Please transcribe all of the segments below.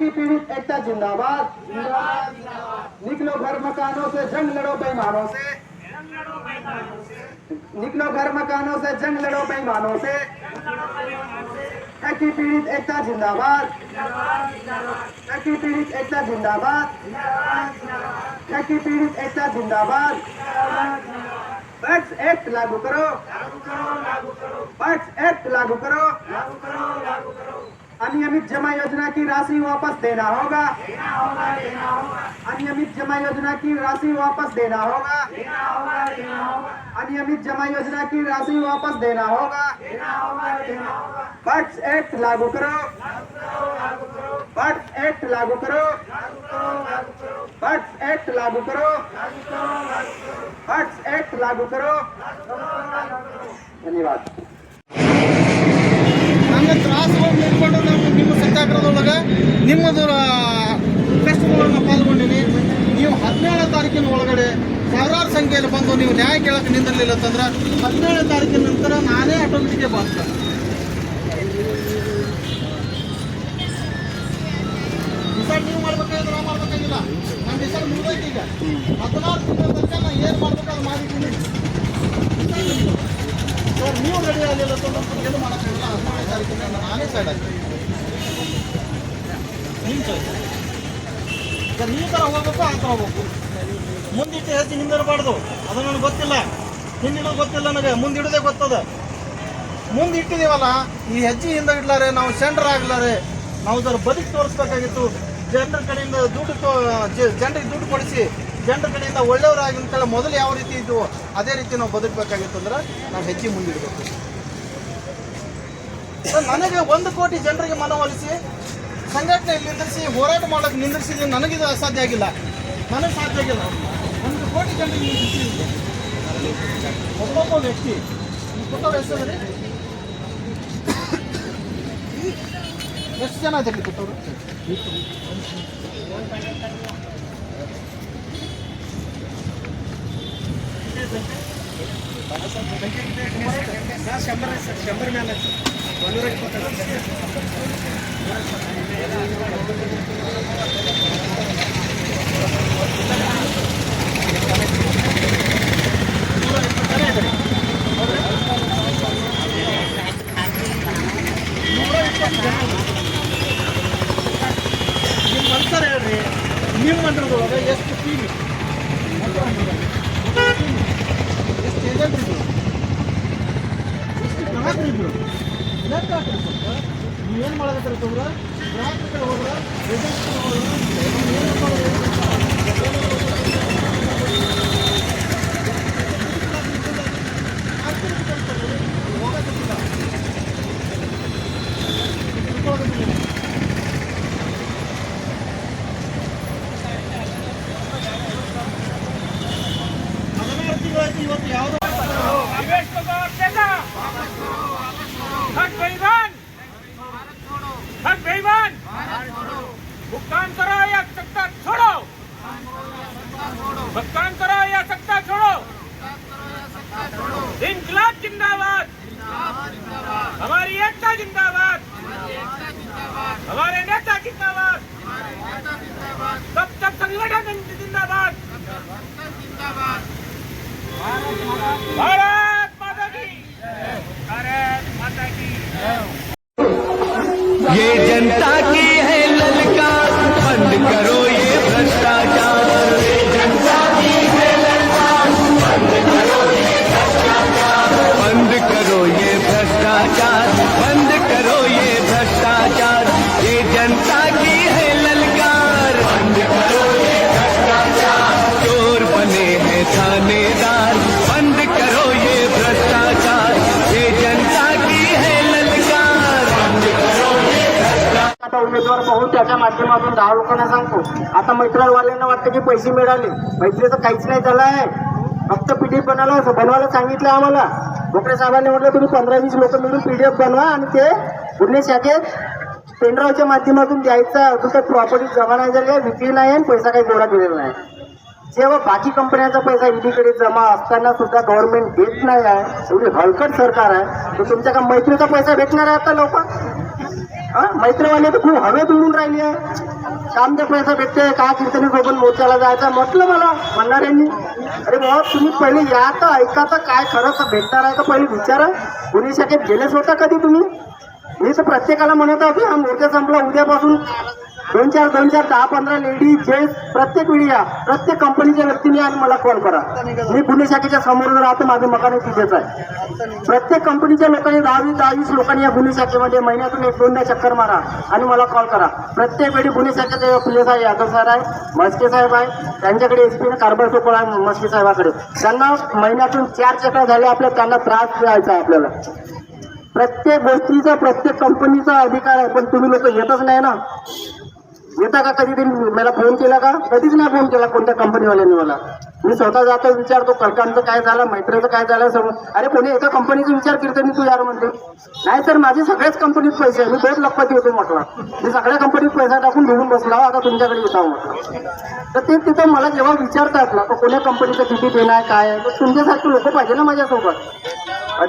की पीड़ित एकता जिंदाबाद। निकलो घर मकानों से, जंग लड़ो बेईमानों से। निकलो घर मकानों से, जंग लड़ो बेईमानों से। की पीड़ित एकता जिंदाबाद। की पीड़ित एकता जिंदाबाद। की पीड़ित एकता जिंदाबाद। पैक्स एक्ट लागू करो। पैक्स एक्ट लागू करो। अनियमित जमा योजना की राशि वापस देना होगा। अनियमित जमा योजना की राशि वापस देना होगा। अनियमित जमा योजना की राशि वापस देना होगा। पैक्स एक्ट लागू करो। पैक्स एक्ट लागू करो। पैक्स एक्ट लागू करो। पैक्स एक्ट लागू करो। धन्यवाद। ನಮಗೆ ತ್ರಾಸವಾಗಿ ನಿಂತ್ಕೊಂಡು ನಾವು ನಿಮ್ಮ ಸತ್ಯಾಗ್ರಹದೊಳಗೆ ನಿಮ್ಮದು ಫೆಸ್ಟಿವಲ್ನ ಪಾಲ್ಗೊಂಡಿನಿ. ನೀವು 17ನೇ ತಾರೀಕಿನ ಒಳಗಡೆ ಸಾವಿರಾರು ಸಂಖ್ಯೆಯಲ್ಲಿ ಬಂದು ನೀವು ನ್ಯಾಯ ಕೇಳಕ್ಕೆ ನಿಂದಿರಲಿಲ್ಲ ಅಂತಂದ್ರೆ 17ನೇ ತಾರೀಕಿನ ನಂತರ ನಾನೇ ಆಟೋಮೆಟಿಕ್ಗೆ ಬಾರ್ತೆ. ಡಿಸೈಡ್ ನೀವು ಮಾಡ್ಬೇಕಾದ್ರೆ ನಾವು ಮಾಡ್ಬೇಕಾಗಿಲ್ಲ. ನಮ್ಮ ಡಿಸೈಡ್ ಮುಗಿದೈತಿ. ಈಗ 16 ತಿಂಗಳ ತನಕ ನಾನು ಏನು ಮಾಡ್ಬೇಕು ಅದು ಮಾಡಿದ್ದೀನಿ ಸರ್. ನೀವು ರೆಡಿ ಆಗಲಿಲ್ಲ ಅಂತಂದ್ರೆ ಏನು ಮಾಡೋಕ್ಕಾಗಿಲ್ಲ. 17ನೇ ತಾರೀಕಿನ ನಾನೇ ಸೈಡ್ ಆಗ್ತೀನಿ. ನಿಮ್ಮ ಸೈಡ್ ಸರ್ ಈ ಥರ ಹೋಗ್ಬೇಕು, ಆ ಥರ ಹೋಗ್ಬೇಕು. ಮುಂದಿಟ್ಟು ಹೆಚ್ಚು ಹಿಂದಿರಬಾರ್ದು. ಅದು ನನಗೆ ಗೊತ್ತಿಲ್ಲ, ಹಿಂದಿಡೋದು ಗೊತ್ತಿಲ್ಲ ನನಗೆ, ಮುಂದಿಡೋದೇ ಗೊತ್ತದ. ಮುಂದಿಟ್ಟಿದ್ದೀವಲ್ಲ, ಈ ಹೆಜ್ಜೆ ಹಿಂದೆ ಇಡ್ಲಾರೆ ನಾವು ಸೆಂಟರ್ ಆಗ್ಲಾರೆ ನಾವು ಅದರ ಬದುಕು ತೋರಿಸ್ಬೇಕಾಗಿತ್ತು. ಜನರ ಕಡೆಯಿಂದ ಜನರಿಗೆ ದುಡ್ಡು ಕೊಡಿಸಿ ಜನರ ಕಡೆಯಿಂದ ಒಳ್ಳೆಯವರಾಗಿ ಅಂತೇಳಿ ಮೊದಲು ಯಾವ ರೀತಿ ಇದ್ವು ಅದೇ ರೀತಿ ನಾವು ಬದುಕಬೇಕಾಗಿತ್ತು. ಅಂದ್ರೆ ನಾವು ಹೆಜ್ಜೆ ಮುಂದಿಡಬೇಕು. ನನಗೆ 1 ಕೋಟಿ ಜನರಿಗೆ ಮನವೊಲಿಸಿ ಸಂಘಟನೆಯಲ್ಲಿ ನಿಂದಿರಿಸಿ ಹೋರಾಟ ಮಾಡೋಕ್ಕೆ ನಿಂದಿರಿಸಿದ್ರೆ ನನಗಿದು ಅಸಾಧ್ಯ ಆಗಿಲ್ಲ. ನನಗೆ ಸಾಧ್ಯ ಆಗಿಲ್ಲ. 1 ಕೋಟಿ ಜನರಿಗೆ ನಿಂದಿರಿಸಿ ಒಬ್ಬೊಬ್ಬ ವ್ಯಕ್ತಿ ಕೊಟ್ಟವ್ರು ಹೆಸರು ಎಷ್ಟು ಜನ ಅದಕ್ಕೆ ಕೊಟ್ಟವರು? ಶಂಬರ್ ಮೇಲೆ 120. ನಿಮ್ಮ ಮನ್ಸರ್ ಹೇಳ್ರಿ, ನಿಮ್ಮ ಮಂಡಲದೊಳಗೆ ಎಷ್ಟು ಟೀಮ್, ಎಷ್ಟು ಏಜೆಂಟ್ ಇದ್ರು, ಎಷ್ಟು ಗ್ರಾಹಕರಿದ್ರು ಲೆಕ್ಕ ಹಾಕ್ರಿ. ಸ್ವಲ್ಪ ನೀವೇನು ಮಾಡೋದಕ್ಕಂತಂದ್ರೆ ಗ್ರಾಹಕರ ಕಡೆ ಹೋದ್ರೆ ಏಜೆಂಟ್ ಹೋದ್ರೆ ಇವತ್ತು ಯಾವುದೋ भुगतान करो या सत्ता छोड़ो। भुगतान करो या सत्ता छोड़ो। इंकलाब जिंदाबाद। हमारी एकता जिंदाबाद। हमारे नेता जिंदाबाद। तब तक संगठन जिंदाबाद। भारत माता की। भारत माता की। ये जनता की है ललकार, बंद करो ये भ्रष्टाचार। ये जनता की है ललकार, बंद करो ये भ्रष्टाचार। बंद करो ये भ्रष्टाचार, बंद करो ये भ्रष्टाचार। ये जनता की है ललकार, बंद करो ये भ्रष्टाचार। चोर बने हैं थानेदार, बंद करो ये भ्रष्टाचार। ये जनता की है ललकार, बंद करो ये भ्रष्टाचार। आता उमेदवार पाहून त्याच्या माध्यमातून 10 लोकांना सांगतो. आता मैत्रीवाल्यांना वाटतं की पैसे मिळाले, मैत्रीचं काहीच नाही झालं आहे. फक्त पीडीएफ बनवायला सांगितलं आम्हाला. भोकरे साहेबांनी म्हटलं तुम्ही 15-20 लोक मिळून पीडीएफ बनवा आणि ते पुणे शाखेत पेनड्राईव्हच्या माध्यमातून द्यायचा. कुठे प्रॉपर्टी जमा नाही झाली, विक्री नाही आणि पैसा काही गोळा केलेला नाही. जेव्हा बाकी कंपन्यांचा पैसा ईडीकडे जमा असताना सुद्धा गव्हर्नमेंट देत नाही आहे, एवढी हलकट सरकार आहे, तर तुमच्या का मैत्रीचा पैसा भेटणार आहे आता लोक? मैत्रवाले तर खूप हवेत उडून राहिली आहे. कामचा पैसा भेटते का कीर्तनी सोबत मोर्चाला जायचा म्हटलं मला म्हणणाऱ्यांनी. अरे बाबा तुम्ही पहिले या तर ऐका तर काय खरंच भेटणार आहे का पहिले विचारा. गुन्हे शाखेत गेलेच होता कधी तुम्ही? मी तर प्रत्येकाला म्हणत होतो हा मोर्चा संपला उद्यापासून 2-4 10-15 लेडीज जेंट्स प्रत्येक वेळी या, प्रत्येक कंपनीच्या व्यक्तीने आणि मला कॉल करा. मी गुन्हे शाखेच्या समोर राहतो, माझं मकान तिथेच आहे. प्रत्येक कंपनीच्या लोकांनी 10-20 लोकांनी या गुन्हे शाखेमध्ये महिन्यातून 1-2दा चक्कर मारा आणि मला कॉल करा. प्रत्येक वेळी गुन्हे शाखेचे पी साहेब यादव सर आहे, मस्के साहेब आहे, त्यांच्याकडे एस पी कारभार सोपळ आहे मस्के साहेबाकडे. त्यांना महिन्यातून 4 चक्र झाले आपल्या, त्यांना त्रास द्यायचा आपल्याला. प्रत्येक गोष्टीचा प्रत्येक कंपनीचा अधिकार आहे, पण तुम्ही लोक येतच नाही ना. येता का कधीतरी? मला फोन केला का? कधीच नाही फोन केला कोणत्या कंपनीवाल्यांनी मला. मी स्वतः जातो विचारतो कलकांचं काय झालं, मैत्रीचं काय झालं समोर. अरे कोणी एका कंपनीचा विचार करते मी तू यार म्हणते. नाही सर माझे सगळ्याच कंपनीत पैसे आहे, मी 2 लखपती होतो म्हटलं. मी सगळ्या कंपनीत पैसा टाकून ढुकून बसला, आता तुमच्याकडे येतो म्हटलं. तर ते तिथं मला जेव्हा विचारतात ना तर कोण्या कंपनीचं किती देणं आहे काय आहे, तर तुमच्यासारखे लोक पाहिजे ना माझ्यासोबत.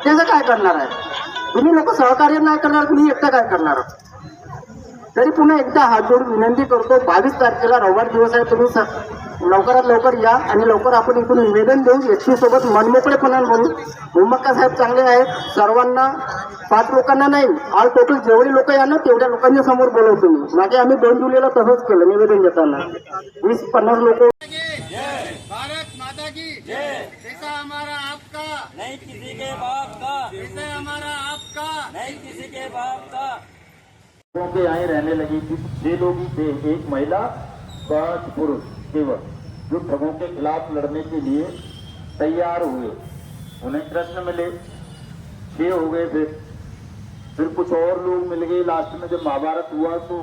त्याचं काय करणार आहे तुम्ही लोक? सहकार्य नाही करणार, तुम्ही एकटं काय करणार? तरी पुन्हा एकदा हात जोडून विनंती करतो, 22 तारखेला रविवार दिवस आहे, तुम्ही लवकरात लवकर या आणि लवकर आपण इथून निवेदन देऊ. एसपी सोबत मनमोकळेपणाने बोलू. भूमक्का साहेब चांगले आहेत, सर्वांना 5 लोकांना नाही, ऑल टोटल जेवढे लोक या ना तेवढ्या लोकांच्या समोर बोलवतो मी. मागे आम्ही 2 जुलैला तसंच केलं निवेदन देताना. 20-50 लोक. भारत माता की जय. पैसा हमारा आपका नहीं किसी के बाप का, पैसा हमारा आपका नहीं किसी के बाप का. के यहाँ रहने लगी थी 6 लोग ही थे, 1 महिला 5 पुरुष केवल, जो ठगों के खिलाफ लड़ने के लिए तैयार हुए. उन्हें कृष्ण मिले, 6 हो गए. फिर कुछ और लोग मिल गए. लास्ट में जब महाभारत हुआ तो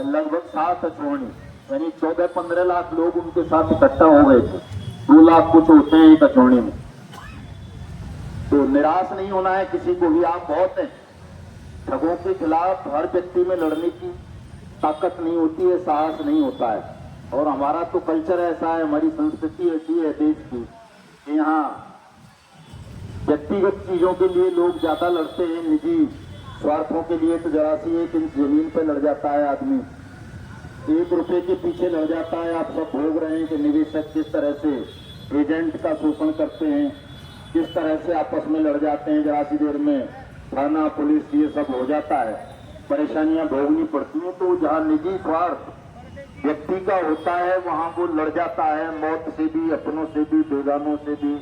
लगभग 7 अछोहनी यानी 14-15 लाख लोग उनके साथ इकट्ठा हो गए थे. 2 लाख कुछ होते हैं एक अछोहनी में. तो निराश नहीं होना है किसी को भी. आप बहुत हैं, ठगों के खिलाफ हर व्यक्ति में लड़ने की ताकत नहीं होती है, साहस नहीं होता है. और हमारा तो कल्चर ऐसा है, हमारी संस्कृति ऐसी है देश की कि यहाँ व्यक्तिगत चीजों के लिए लोग ज्यादा लड़ते हैं. निजी स्वार्थों के लिए तो जरा सी 1 इंच जमीन पर लड़ जाता है आदमी, 1 रुपए के पीछे लड़ जाता है. आप सब भोग रहे हैं कि निवेशक किस तरह से एजेंट का शोषण करते हैं, किस तरह से आपस में लड़ जाते हैं. जरा सी देर में थाना पुलिस ये सब हो जाता है, परेशानियां भोगनी पड़ती हैं. तो जहाँ निजी स्वार्थ व्यक्ति का होता है वहां वो लड़ जाता है, मौत से भी, अपनों से भी, बेगानों से भी,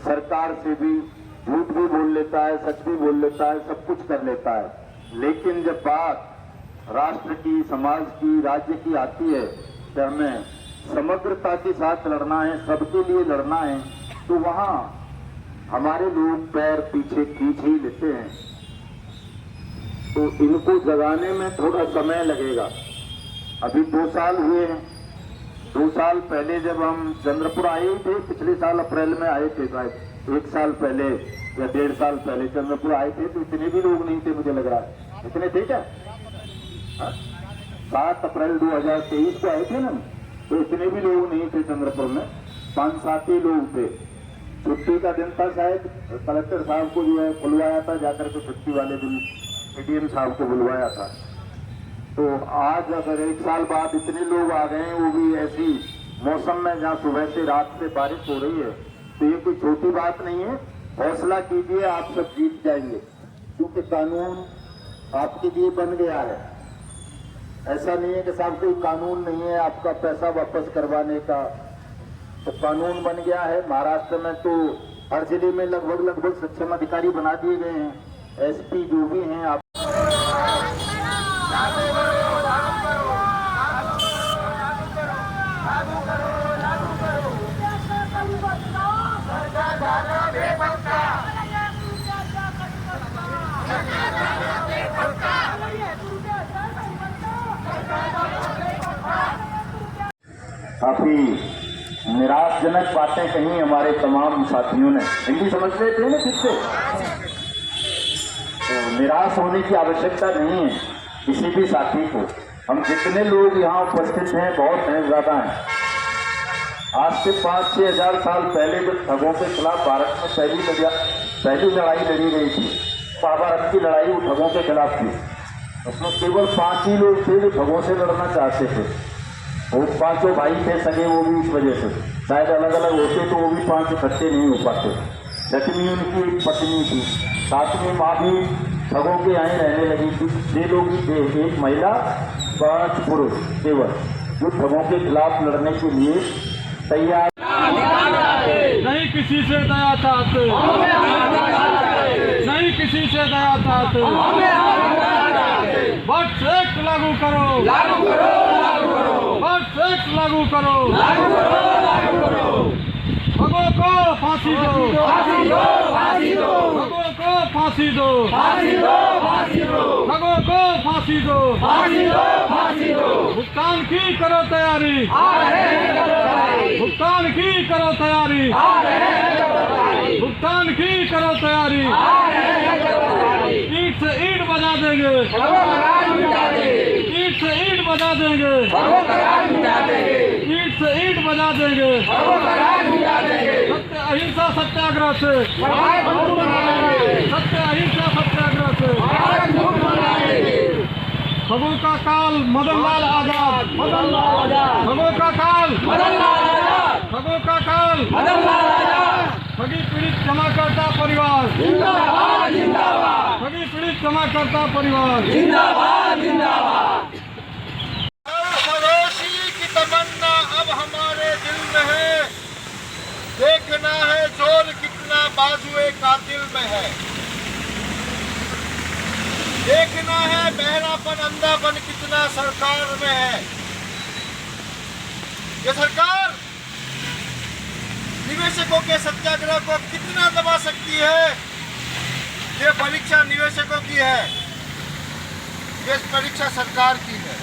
सरकार से भी. झूठ भी बोल लेता है, सच भी बोल लेता है, सब कुछ कर लेता है. लेकिन जब बात राष्ट्र की, समाज की, राज्य की आती है कि हमें समग्रता के साथ लड़ना है, सबके लिए लड़ना है, तो वहां हमारे लोग पैर पीछे खींच ही लेते हैं. तो इनको जगाने में थोड़ा समय लगेगा. अभी 2 साल हुए हैं. 2 साल पहले जब हम चंद्रपुर आए थे, पिछले साल अप्रैल में आए थे, शायद 1 साल पहले या 1.5 साल पहले चंद्रपुर आए थे, तो इतने भी लोग नहीं थे मुझे लग रहा है. इतने थे क्या? 7 अप्रैल 2023 को आए थे ना, तो इतने भी लोग नहीं थे चंद्रपुर में. 5-7 ही लोग थे. छुट्टी का दिन था शायद, कलेक्टर साहब को जो है बुलवाया था, जाकर के छुट्टी वाले दिन एडीएम साहब को बुलवाया था. तो आज अगर 1 साल बाद इतने लोग आ गए, वो भी ऐसी मौसम में जहाँ सुबह से रात से बारिश हो रही है, तो ये कोई छोटी बात नहीं है. हौसला कीजिए, आप सब जीत जाएंगे, क्योंकि कानून आपके लिए बन गया है. ऐसा नहीं है कि साहब कोई कानून नहीं है आपका पैसा वापस करवाने का. तो कानून बन गया है. महाराष्ट्र में तो हर जिले में लगभग सक्षम अधिकारी बना दिए गए हैं, एसपी जो भी हैं. आप काफी निराशजनक बातें कही हमारे तमाम साथियों ने. हिंदी समझ लेते हैं ना ठीक से? तो निराश होने की आवश्यकता नहीं है किसी भी साथी को. हम जितने लोग यहाँ उपस्थित हैं बहुत हैं, ज्यादा हैं. आज से 5-6 हजार साल पहले जब ठगों के खिलाफ भारत में पहली लड़ाई लड़ी गई थी, महाभारत की लड़ाई वो ठगों के खिलाफ थी. उसमें केवल 5 ही लोग थे जो ठगों से लड़ना चाहते थे। वो 5 भाई थे सगे, वो भी इस वजह से शायद अलग अलग होते तो वो भी 5 इकट्ठे नहीं हो पाते। लक्ष्मी उनकी एक पत्नी थी, साथ में माँ भी ठगों के यहाँ रहने लगी थी। 6 लोग ही थे, 1 महिला 5 पुरुष केवल, जो ठगों के खिलाफ लड़ने के लिए तैयार। नहीं किसी से दया चाहते, नहीं किसी से दया चाहते। बस एक लागू करो, बस एक लागू करो। ठगों को फांसी दो, ठगों को फांसी दो, ठगों को फांसी दो। भुगतान की करो तैयारी, भुगतान की करो तैयारी, भुगतान की करो तैयारी। ईंट से ईंट बजा देंगे, ईंट से ईंट बजा देंगे, ईंट से ईंट बजा देंगे। सत्य अहिंसा सत्याग्रह से, सत्य अहिंसा सत्याग्रह से। ठगों का काल मदन लाल आजाद, ठगों का काल, ठगों का काल। ठगी पीड़ित जमाकर्ता परिवार, ठगी पीड़ित जमाकर्ता परिवार। फरोशी की तमन्ना अब हमारे दिल में है, देखना है जोर कितना बाजुए कातिल में है। देखना है बहरापन अंधापन कितना सरकार में है। ये सरकार निवेशकों के सत्याग्रह को कितना दबा सकती है, ये परीक्षा निवेशकों की है, ये परीक्षा सरकार की है।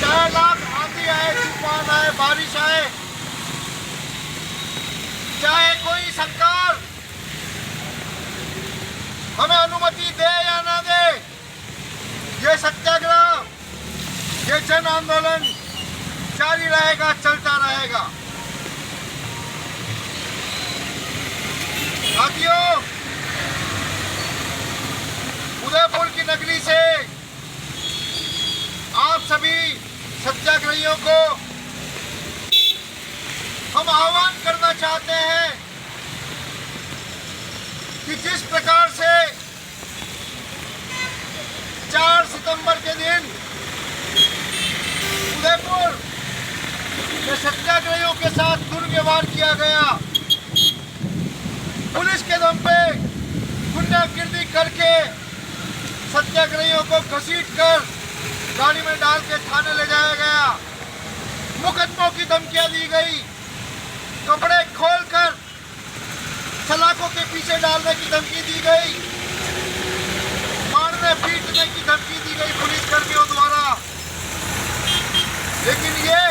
चाहे लाख आंधी आए, तूफान आए, बारिश आए, चाहे कोई सरकार हमें अनुमति दे या ना दे, ये सत्याग्रह, ये जन आंदोलन जारी रहेगा, चलता रहेगा। साथियों, उदयपुर की नगरी से आप सभी सत्याग्रहियों को हम आह्वान करना चाहते हैं कि जिस प्रकार से 4 सितंबर के दिन उदयपुर में सत्याग्रहियों के साथ दुर्व्यवहार किया गया, पुलिस के दम पे गुंडागिर्दी करके सत्याग्रहियों को घसीटकर गाड़ी में डाल के थाने ले जाया गया, मुकदमों की धमकियां दी गई, कपड़े खोलकर सलाखों के पीछे डालने की धमकी दी गई, मारने पीटने की धमकी दी गई पुलिस कर्मियों द्वारा। लेकिन ये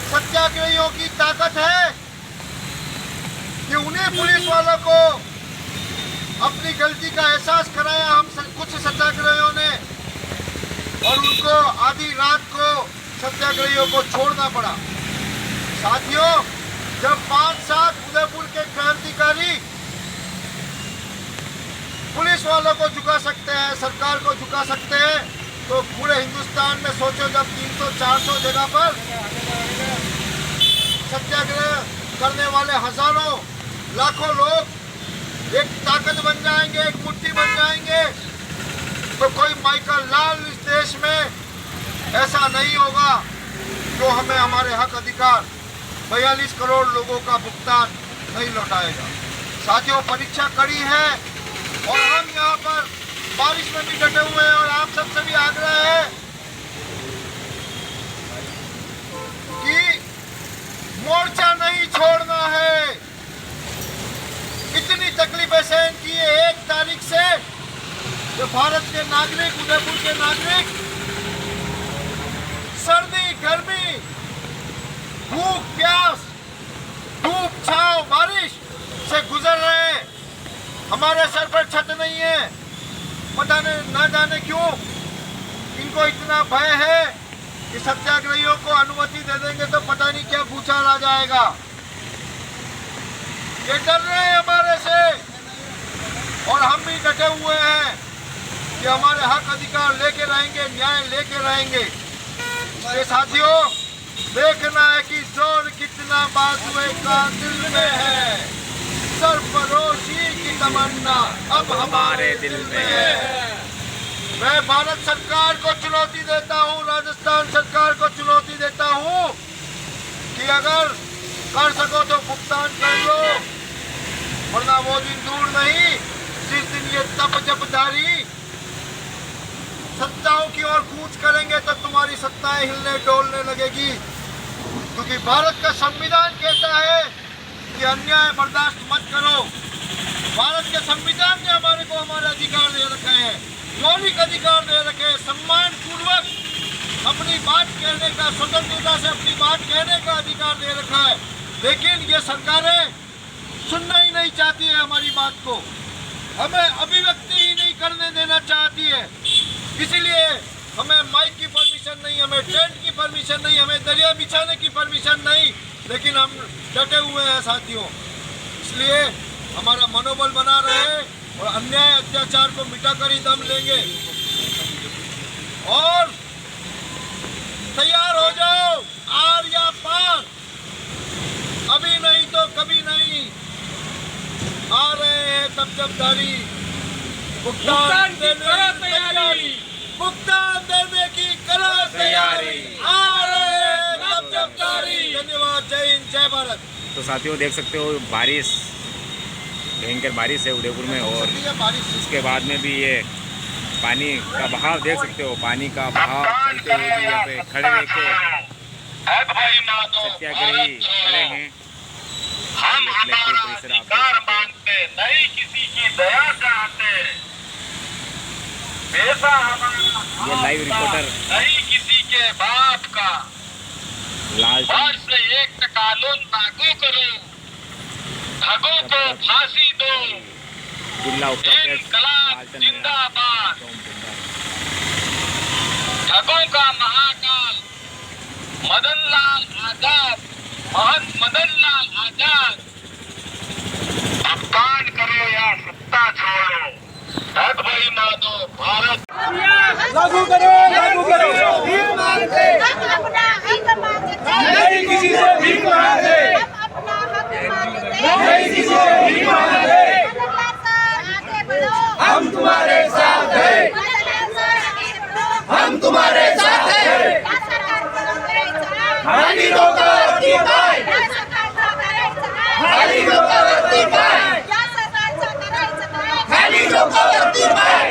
सत्याग्रहियों की ताकत है कि उन्हें पुलिस वालों को अपनी गलती का एहसास कराया हम कुछ सत्याग्रहियों ने, और उनको आधी रात को सत्याग्रहियों को छोड़ना पड़ा। साथियों, जब 5-7 उदयपुर के क्रांतिकारी पुलिस वालों को झुका सकते हैं, सरकार को झुका सकते हैं, तो पूरे हिंदुस्तान में सोचो जब 300-400 जगह पर सत्याग्रह करने वाले हजारों लाखों लोग एक ताकत बन जाएंगे, एक मुट्ठी बन जाएंगे, तो कोई माइकल लाल इस देश में ऐसा नहीं होगा जो हमें हमारे हक अधिकार 42 करोड़ लोगों का भुगतान नहीं लौटाएगा। साथियों, परीक्षा कड़ी है और हम यहाँ पर बारिश में भी डटे हुए हैं, और आप सबसे भी आग्रह है कि मोर्चा नहीं छोड़ना है। इतनी तकलीफें सहन की है 1 तारीख से, जो भारत के नागरिक, उदयपुर के नागरिक सर्दी गर्मी भूख प्यास धूप छांव बारिश से गुजर रहे हैं। हमारे सर पर छत नहीं है, पता नहीं ना जाने क्यों इनको इतना भय है कि सत्याग्रहियों को अनुमति दे देंगे तो पता नहीं क्या भूचाल आ जाएगा। ये डर रहे हैं हमारे से, और हम भी डटे हुए हैं। कि हमारे हक अधिकार लेके रहेंगे, न्याय लेके रहेंगे। मेरे साथियों, देखना है कि जोर कितना बाजुए का दिल में है, सरफरोशी की तमन्ना अब हमारे दिल में है। मैं भारत सरकार को चुनौती देता हूं, राजस्थान सरकार को चुनौती देता हूं कि अगर कर सको तो भुगतान कर लो, वरना वो दिन दूर नहीं जिस दिन ये तप जपधारी सत्ताओं की ओर कूच करेंगे तो तुम्हारी सत्ताएं हिलने डोलने लगेगी। क्योंकि भारत का संविधान कहता है कि अन्याय बर्दाश्त मत करो। भारत के संविधान ने हमारे को हमारे अधिकार दे रखे हैं, मौलिक अधिकार दे रखे हैं, सम्मान पूर्वक अपनी बात कहने का, स्वतंत्रता से अपनी बात कहने का अधिकार दे रखा है। लेकिन ये सरकारें सुनना ही नहीं चाहती है हमारी बात को, हमें अभिव्यक्ति ही नहीं करने देना चाहती है। इसीलिए हमें माइक की परमिशन नहीं, हमें टेंट की परमिशन नहीं, हमें दरिया बिछाने की परमिशन नहीं, लेकिन हम डटे हुए हैं साथियों। इसलिए हमारा मनोबल बना रहे और अन्याय अत्याचार को मिटाकर ही दम लेंगे। और तैयार हो जाओ, आर या पार, अभी नहीं तो कभी नहीं। आ रहे हैं तपजपधारी, भुगतान देने की तैयारी, भुगतान देने की करो तैयारी। आ रहे हैं तपजपधारी। धन्यवाद, जय हिंद, जय भारत। तो साथियों देख सकते हो बारिश, भयंकर बारिश है उदयपुर में, और उसके बाद में भी ये पानी का बहाव देख सकते हो, पानी का बहाव चलते हुए भी यहाँ पे खड़े रह के सत्याग्रही खड़े हैं। हम हमारा अधिकार मांगते, नहीं किसी की दया चाहते। पैसा हमारा ये लाइव रिपोर्टर नहीं किसी के बाप का। लालचंद वर्ष एक कानून लागू करो, ठगों को फांसी दो, जिला उपाध्यक्ष इनकलाब लालचंद जिंदाबाद। ठगों का महाकाल मदन लाल आजाद, महंत मदन लाल आजाद। भुगतान करो या सत्ता छोड़ो, ठग भाई मानो भारत। लागू करो, लागू करो। भीख मांगते, हम अपना हक मांगते, नहीं किसी से भीख मांगते, हम अपना हक मांगते, नहीं किसी से भीख मांगते। मदनलाल सर आगे बढ़ो, हम तुम्हारे साथ हैं, मदनलाल सर आगे बढ़ो, हम तुम्हारे साथ हैं। या सरकार करो करायचं, खाली लोकांवरती काय, या सरकारचं करायचं काय, खाली लोकांवरती काय, या सरकारचं करायचं काय, खाली लोकांवरती काय।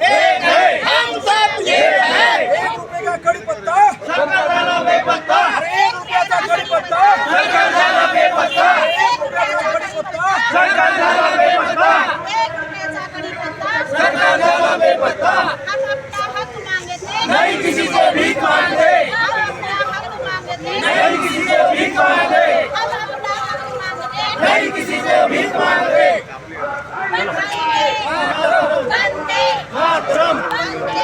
एक है, हम सब एक है। 1 रुपये का कड़ी पत्ता, सरकार झाला बेपत्ता। 1 रुपयाचा कड़ी पत्ता, सरकार झाला बेपत्ता। 1 रुपयाचा कड़ी पत्ता, सरकार झाला बेपत्ता। 1 रुपयाचा कढीपत्ता, सरकार झाला बेपत्ता। हम अपना हक मांगते, नहीं किसी से भीख मांगते, हम अपना हक मांगते, नहीं किसी से भीख मांगते, हम अपना हक मांगते, नहीं किसी से भीख मांगते। वंदे मातरम। वंदे।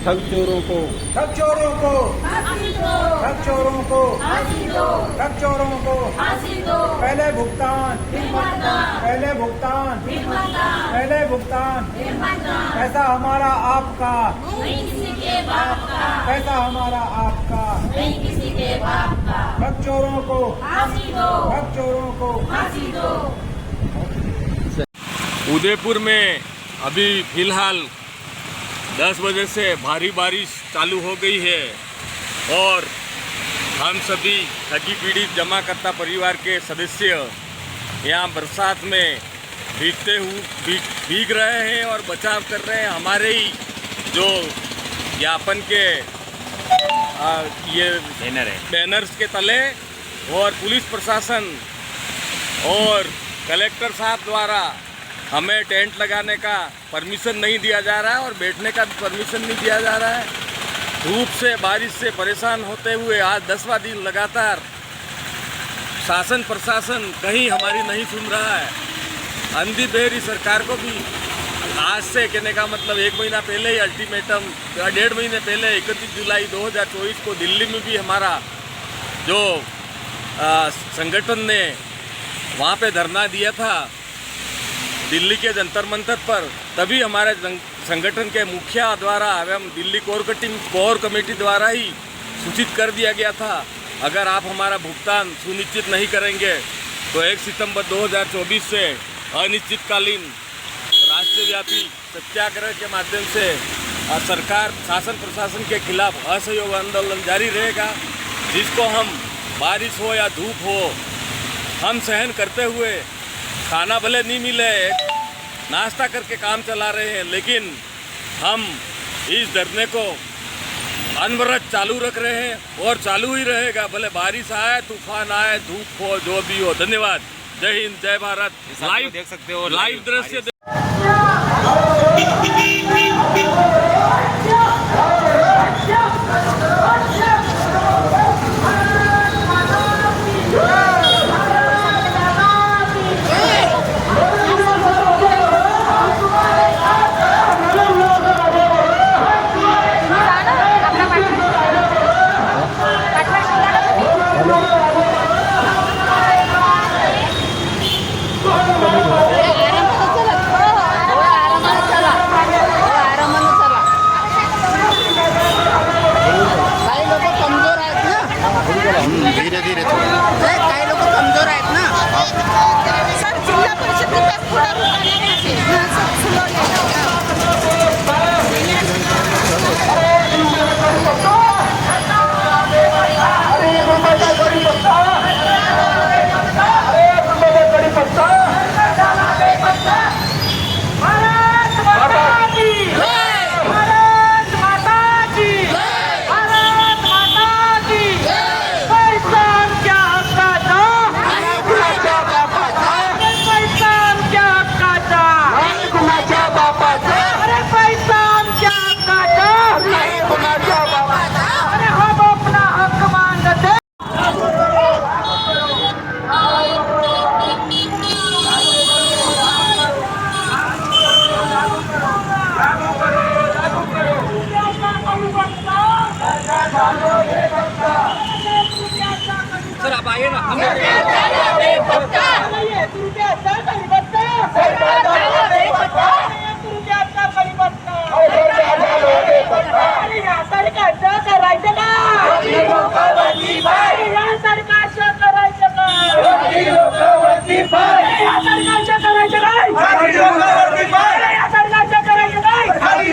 ठग चोरों को, ठग चोरों को, ठग चोरों को, ठग चोरों को पहले भुगतान, पहले भुगतान, पहले भुगतान। पैसा हमारा आपका, पैसा हमारा आपका। ठग चोरों को, ठग चोरों को। उदयपुर में अभी फिलहाल 10 बजे से भारी बारिश चालू हो गई है और हम सभी ठगी पीड़ित जमाकर्ता परिवार के सदस्य यहाँ बरसात में भीग रहे हैं और बचाव कर रहे हैं। हमारे ही जो ज्ञापन के ये बैनर है, बैनर्स के तले और पुलिस प्रशासन और कलेक्टर साहब द्वारा हमें टेंट लगाने का परमिशन नहीं दिया जा रहा है और बैठने का भी परमिशन नहीं दिया जा रहा है। धूप से, बारिश से परेशान होते हुए आज 10वां दिन लगातार शासन प्रशासन कहीं हमारी नहीं सुन रहा है। अंधी बहरी सरकार को भी आज से कहने का मतलब 1 महीना पहले ही अल्टीमेटम, 1.5 महीने पहले 31 जुलाई 2024 को दिल्ली में भी हमारा जो संगठन ने वहाँ पे धरना दिया था दिल्ली के जंतर मंतर पर, तभी हमारे संगठन के मुखिया द्वारा एवं दिल्ली कोर कमेटी द्वारा ही सूचित कर दिया गया था, अगर आप हमारा भुगतान सुनिश्चित नहीं करेंगे तो 1 सितंबर 2024 से अनिश्चितकालीन राष्ट्रव्यापी सत्याग्रह के माध्यम से सरकार शासन प्रशासन के खिलाफ असहयोग आंदोलन जारी रहेगा, जिसको हम बारिश हो या धूप हो हम सहन करते हुए, खाना भले नहीं मिले, नाश्ता करके काम चला रहे हैं, लेकिन हम इस धरने को अनवरत चालू रख रहे हैं और चालू ही रहेगा, भले बारिश आए, तूफान आए, धूप हो, जो भी हो। धन्यवाद। जय हिंद, जय भारत। लाइव देख सकते हो, लाइव दृश्य धीरे धीरे काही लोक कमजोर आहेत ना सर, जिल्हा परिषद सर आप आइए ना। खाली